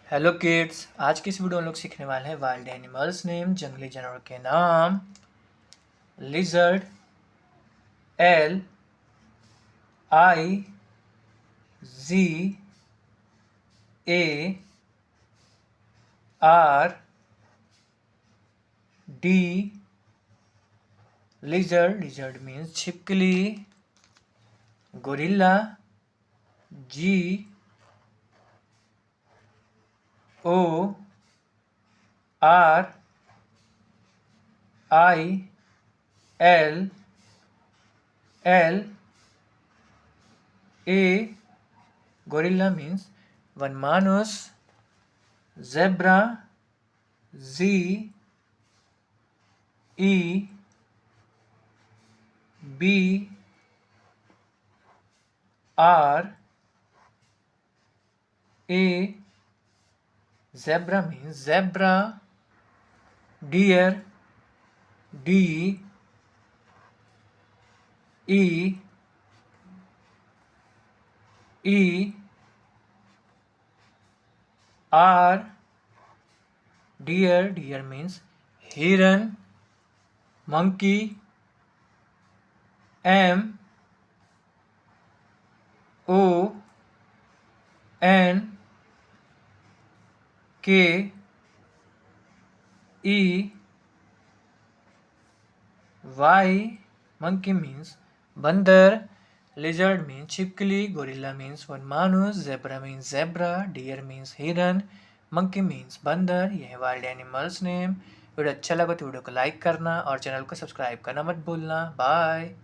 Hello kids, आज की इस वीडियो में हम लोग सीखने वाले हैं वाइल्ड एनिमल्स नेम, जंगली जानवर के नाम। Lizard, L I Z A R D। lizard means छिपकली। gorilla, G O R I L L A। gorilla means one manus। zebra, Z E B R A। zebra means zebra। deer, D E E R। deer means heron। monkey, M O N K E Y। monkey means बंदर। lizard means छिपकली। gorilla means one manus। zebra means zebra। deer means हिरन। monkey means बंदर। यह है wild animals name. Video अच्छा लगा तो video को लाइक करना और चैनल को सब्सक्राइब करना मत भूलना। बाय।